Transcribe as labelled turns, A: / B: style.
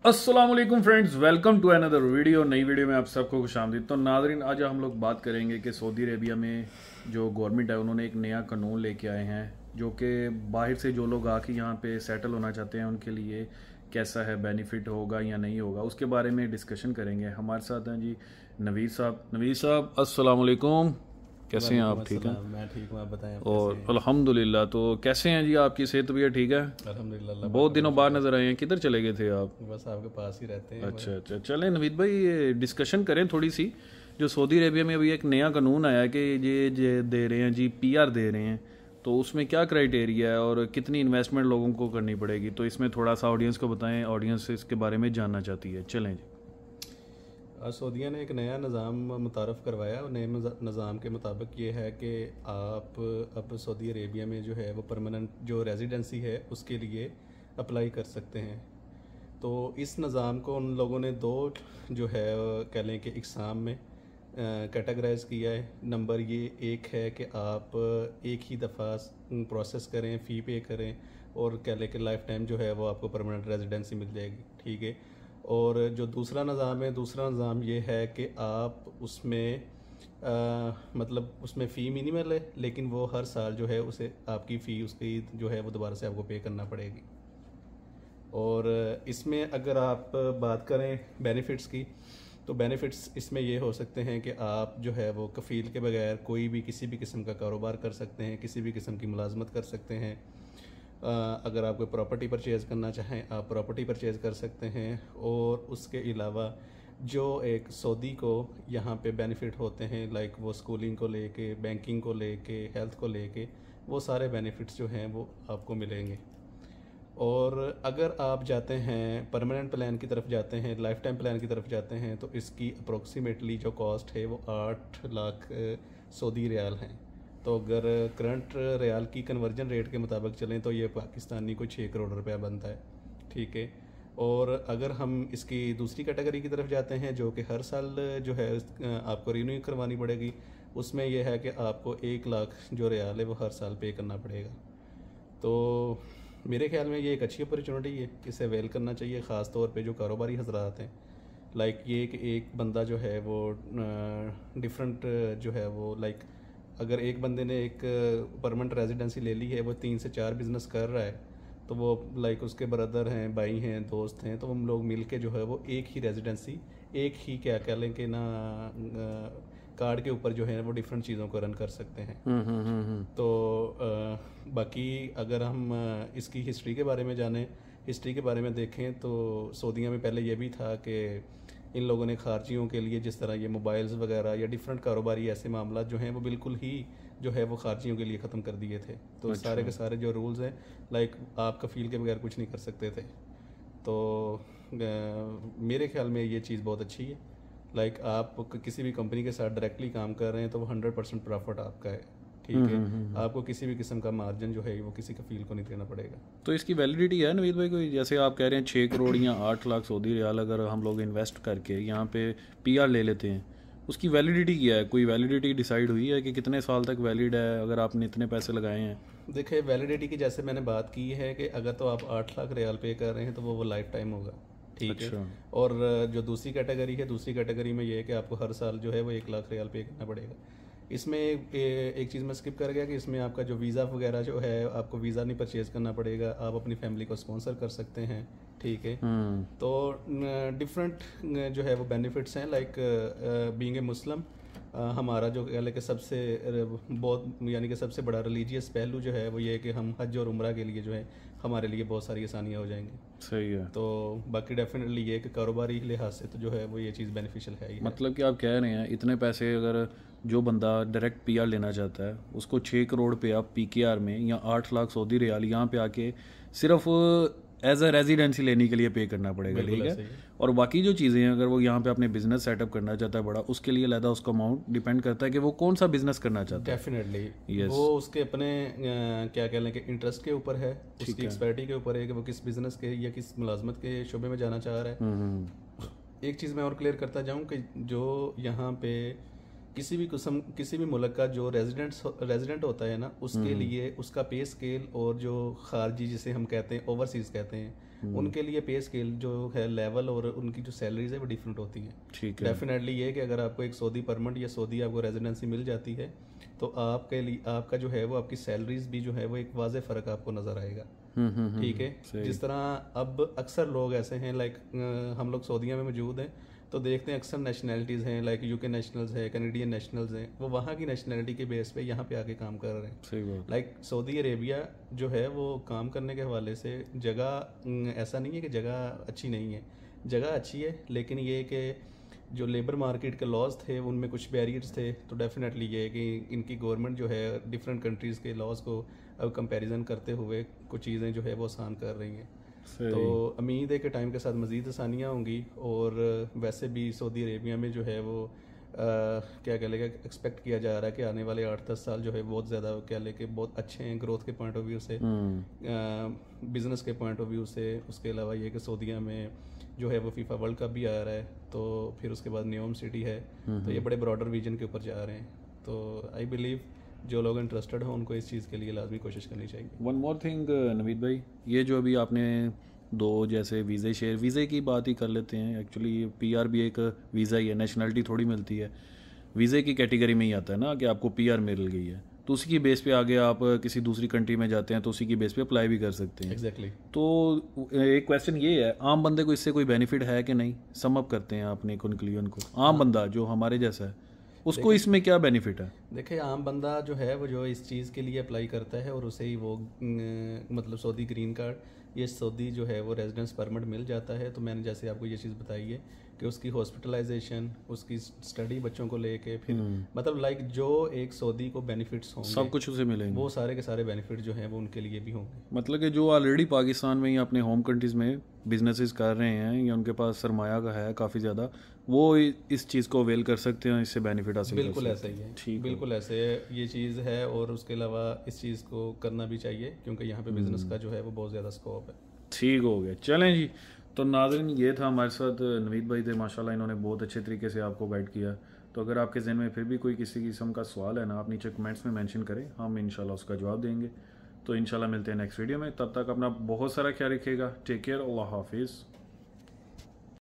A: अस्सलाम वालेकुम friends, welcome to another video. नई वीडियो में आप सबको खुशामदीद। तो नाज़रीन, आज हम लोग बात करेंगे कि सऊदी अरेबिया में जो गवर्नमेंट है उन्होंने एक नया कानून लेके आए हैं जो कि बाहर से जो लोग आके यहाँ पे सेटल होना चाहते हैं उनके लिए कैसा है, बेनिफिट होगा या नहीं होगा, उसके बारे में डिस्कशन करेंगे। हमारे साथ हैं जी नवीर साहब। नवीर साहब अस्सलाम वालेकुम, कैसे हैं आप? ठीक हैं?
B: मैं ठीक हूँ, आप बताएं आप
A: और
B: कैसे हैं?
A: अल्हम्दुलिल्लाह। तो कैसे हैं जी, आपकी सेहत तबीयत ठीक है?
B: अल्हम्दुलिल्लाह, अल्लाह
A: बहुत
B: पाक
A: दिनों बाद नज़र आए हैं, किधर चले गए थे आप?
B: का बस आपके पास ही रहते हैं।
A: अच्छा अच्छा, चलें नवीद भाई, ये डिस्कशन करें थोड़ी सी। जो सऊदी अरेबिया में अभी एक नया कानून आया है कि ये दे रहे हैं जी, पीआर दे रहे हैं, तो उसमें क्या क्राइटेरिया है और कितनी इन्वेस्टमेंट लोगों को करनी पड़ेगी, तो इसमें थोड़ा सा ऑडियंस को बताएं, ऑडियंस इसके बारे में जानना चाहती है। चलें जी।
B: आज सऊदीया ने एक नया निज़ाम मुतारफ़ करवाया और नए निज़ाम के मुताबिक ये है कि आप अब सऊदी अरेबिया में जो है वो परमानेंट जो रेजिडेंसी है उसके लिए अप्लाई कर सकते हैं। तो इस निज़ाम को उन लोगों ने दो जो है कह लें कि इकसाम में कैटेगराइज किया है। नंबर ये एक है कि आप एक ही दफ़ा प्रोसेस करें, फ़ी पे करें और कह लें कि लाइफ टाइम जो है वो आपको परमानेंट रेजिडेंसी मिल जाएगी, ठीक है। और जो दूसरा निज़ाम ये है कि आप उसमें मतलब उसमें फ़ी मिनिमल है, लेकिन वो हर साल जो है उसे आपकी फ़ी उसकी जो है वो दोबारा से आपको पे करना पड़ेगी। और इसमें अगर आप बात करें बेनिफिट्स की, तो बेनिफिट्स इसमें ये हो सकते हैं कि आप जो है वो कफ़ील के बगैर कोई भी किसी भी किस्म का कारोबार कर सकते हैं, किसी भी किस्म की मुलाजमत कर सकते हैं। अगर आप कोई प्रॉपर्टी परचेज़ करना चाहें, आप प्रॉपर्टी परचेज़ कर सकते हैं। और उसके अलावा जो एक सऊदी को यहाँ पे बेनिफिट होते हैं, लाइक वो स्कूलिंग को लेके, बैंकिंग को लेके, हेल्थ को लेके, वो सारे बेनिफिट्स जो हैं वो आपको मिलेंगे। और अगर आप जाते हैं परमानेंट प्लान की तरफ जाते हैं, लाइफ टाइम प्लान की तरफ जाते हैं, तो इसकी अप्रोक्सीमेटली जो कॉस्ट है वो 8 लाख सऊदी रियाल हैं। तो अगर करंट रियाल की कन्वर्जन रेट के मुताबिक चलें तो ये पाकिस्तानी को 6 करोड़ रुपया बनता है, ठीक है। और अगर हम इसकी दूसरी कैटेगरी की तरफ जाते हैं जो कि हर साल जो है आपको रिन्यू करवानी पड़ेगी, उसमें यह है कि आपको 1 लाख जो रियाल है वो हर साल पे करना पड़ेगा। तो मेरे ख्याल में ये एक अच्छी अपॉर्चुनिटी है, इसे अवेल करना चाहिए, ख़ास तौर पे जो कारोबारी हजरात हैं। लाइक ये कि एक बंदा जो है वो डिफरेंट जो है वो लाइक अगर एक बंदे ने एक परमानेंट रेजिडेंसी ले ली है, वो 3 से 4 बिज़नेस कर रहा है, तो वो लाइक उसके ब्रदर हैं, भाई हैं, दोस्त हैं, तो हम लोग मिल के जो है वो एक ही रेजिडेंसी, एक ही क्या कह लें कि ना कार्ड के ऊपर जो है वो डिफरेंट चीज़ों को रन कर सकते हैं। तो बाकी अगर हम इसकी हिस्ट्री के बारे में जानें, हिस्ट्री के बारे में देखें, तो सऊदीया में पहले ये भी था कि इन लोगों ने खारजियों के लिए जिस तरह ये मोबाइल्स वगैरह या डिफरेंट कारोबारी ऐसे मामला जो हैं वो बिल्कुल ही जो है वो खारजियों के लिए ख़त्म कर दिए थे। तो
A: अच्छा।
B: सारे के सारे जो रूल्स हैं, लाइक आप कफ़ील के बगैर कुछ नहीं कर सकते थे। तो मेरे ख्याल में ये चीज़ बहुत अच्छी है। लाइक आप किसी भी कंपनी के साथ डायरेक्टली काम कर रहे हैं तो वो 100% प्रॉफिट आपका है, ठीक है। आपको किसी भी किस्म का मार्जिन जो है वो किसी कफील को नहीं देना पड़ेगा।
A: तो इसकी वैलिडिटी है नवीद भाई कोई? जैसे आप कह रहे हैं 6 करोड़ या 8 लाख सऊदी रियाल अगर हम लोग इन्वेस्ट करके यहाँ पे पीआर ले लेते हैं, उसकी वैलिडिटी क्या है? कोई वैलिडिटी डिसाइड हुई है कि कितने साल तक वैलिड है अगर आपने इतने पैसे लगाए हैं?
B: देखिए, वैलिडिटी की जैसे मैंने बात की है कि अगर तो आप 8 लाख रियाल पे कर रहे हैं तो वो लाइफ टाइम होगा, ठीक है।
A: अच्छा।
B: और जो दूसरी कैटेगरी है, दूसरी कैटेगरी में ये है कि आपको हर साल जो है वो 1 लाख रियाल पे करना पड़ेगा। इसमें एक चीज़ मैं स्किप कर गया कि इसमें आपका जो वीज़ा वगैरह जो है, आपको वीज़ा नहीं परचेज करना पड़ेगा, आप अपनी फैमिली को स्पॉन्सर कर सकते हैं, ठीक है। तो डिफरेंट जो है वो बेनिफिट्स हैं, लाइक बीइंग ए मुस्लिम, हमारा जो कह लें कि सबसे बहुत यानी कि सबसे बड़ा रिलीजियस पहलू जो है वो ये है कि हम हज और उम्रा के लिए जो है हमारे लिए बहुत सारी आसानियाँ हो जाएंगी।
A: सही है।
B: तो बाकी डेफिनेटली ये कि कारोबारी लिहाज से तो जो है वो ये चीज़ बेनिफिशियल है ही है।
A: मतलब कि आप कह रहे हैं इतने पैसे अगर जो बंदा डायरेक्ट पीआर लेना चाहता है उसको 6 करोड़ पे आप पीकेआर में या 8 लाख सऊदी रियाल यहाँ पे आके सिर्फ एज अ रेजिडेंसी लेने के लिए पे करना पड़ेगा, ठीक है। और बाकी जो चीज़ें हैं अगर वो यहाँ पे अपने बिजनेस सेटअप करना चाहता है बड़ा, उसके लिए अलग उसका अमाउंट डिपेंड करता है कि वो कौन सा बिजनेस करना चाहता है।
B: डेफिनेटली वो उसके अपने क्या कह लें कि इंटरेस्ट के ऊपर है, उसकी एक्सपर्टी के ऊपर है कि वो किस बिजनेस के या किस मुलाजमत के शोबे में जाना चाह रहा है। एक चीज़ मैं और क्लियर करता जाऊँ कि जो यहाँ पे किसी भी मुल्क का जो रेजिडेंट होता है ना, उसके लिए उसका पे स्केल और जो खारजी जिसे हम कहते हैं ओवरसीज़ कहते हैं, उनके लिए पे स्केल जो है लेवल और उनकी जो सैलरीज है वो डिफरेंट होती हैं।
A: ठीक है।
B: डेफिनेटली ये कि अगर आपको एक सऊदी परमिट या सऊदी आपको रेजिडेंसी मिल जाती है तो आपके लिए आपका जो है वो आपकी सैलरीज भी जो है वो एक वाज़ेह फ़र्क आपको नज़र आएगा। ठीक है। जिस तरह अब अक्सर लोग ऐसे हैं लाइक हम लोग सऊदीया में मौजूद हैं तो देखते हैं अक्सर नेशनैलिटीज़ हैं लाइक यूके नेशनल्स हैं, कैनेडियन नेशनल्स हैं, वो वहाँ की नेशनैलिटी के बेस पे यहाँ पे आके काम कर रहे हैं।
A: सही बात।
B: लाइक सऊदी अरेबिया जो है वो काम करने के हवाले से जगह ऐसा नहीं है कि जगह अच्छी नहीं है, जगह अच्छी है, लेकिन ये कि जो लेबर मार्केट के लॉज थे उनमें कुछ बैरियर्स थे। तो डेफिनेटली ये है कि इनकी गवर्नमेंट जो है डिफरेंट कंट्रीज़ के लॉज को अब कंपैरिजन करते हुए कुछ चीज़ें जो है वो आसान कर रही हैं। तो उम्मीद है कि टाइम के साथ मज़ीद आसानियाँ होंगी। और वैसे भी सऊदी अरेबिया में जो है वो क्या कह लेगा एक्सपेक्ट किया जा रहा है कि आने वाले 8-10 साल जो है बहुत ज़्यादा क्या लेके बहुत अच्छे हैं ग्रोथ के पॉइंट ऑफ व्यू से, बिज़नेस के पॉइंट ऑफ व्यू से। उसके अलावा ये कि सऊदीया में जो है वो फीफा वर्ल्ड कप भी आ रहा है, तो फिर उसके बाद न्यूम सिटी है, तो ये बड़े ब्रॉडर विजन के ऊपर जा रहे हैं। तो आई बिलीव जो लोग इंटरेस्टेड हो उनको इस चीज़ के लिए लाजमी कोशिश करनी चाहिए।
A: वन मोर थिंग नवीद भाई, ये जो अभी आपने दो जैसे वीज़े की बात ही कर लेते हैं। एक्चुअली पीआर भी एक वीज़ा ही है, नेशनलिटी थोड़ी मिलती है, वीज़े की कैटेगरी में ही आता है ना कि आपको पीआर मिल गई है, तो उसी की बेस पे आगे आप किसी दूसरी कंट्री में जाते हैं तो उसी की बेस पे अप्लाई भी कर सकते हैं।
B: एग्जैक्टली।
A: तो एक क्वेश्चन ये है, आम बंदे को इससे कोई बेनिफिट है कि नहीं? सम अप करते हैं अपने कंक्लूजन को। आम बंदा जो हमारे जैसा है उसको इसमें क्या बेनिफिट है?
B: देखिए आम बंदा जो है वो जो इस चीज़ के लिए अप्लाई करता है और उसे ही वो मतलब सऊदी ग्रीन कार्ड, ये सऊदी जो है वो रेजिडेंस परमिट मिल जाता है। तो मैंने जैसे आपको ये चीज़ बताई है कि उसकी हॉस्पिटलाइजेशन, उसकी स्टडी बच्चों को लेके फिर मतलब लाइक जो एक सऊदी को बेनिफिट्स होंगे
A: सब कुछ उसे मिलेंगे,
B: वो सारे के सारे बेनिफिट जो हैं वो उनके लिए भी होंगे।
A: मतलब कि जो ऑलरेडी पाकिस्तान में या अपने होम कंट्रीज़ में बिजनेसेस कर रहे हैं या उनके पास सरमाया का है काफ़ी ज़्यादा, वो इस चीज़ को अवेल कर सकते हैं, इससे बेनिफिट हासिल कर सकते हैं।
B: बिल्कुल ऐसा ही है, ठीक, बिल्कुल ऐसे है ये चीज़ है। और उसके अलावा इस चीज़ को करना भी चाहिए क्योंकि यहाँ पे बिजनेस का जो है वो बहुत ज़्यादा स्कोप है।
A: ठीक हो गया, चलें जी। तो नाज़रीन ये था हमारे साथ नवीद भाई थे, माशाल्लाह इन्होंने बहुत अच्छे तरीके से आपको गाइड किया। तो अगर आपके जहन में फिर भी कोई किसी किस्म का सवाल है ना, आप नीचे कमेंट्स में मेंशन करें, हम इंशाल्लाह उसका जवाब देंगे। तो इंशाल्लाह मिलते हैं नेक्स्ट वीडियो में, तब तक अपना बहुत सारा ख्याल रखिएगा। टेक केयर, अल्लाह हाफिज़।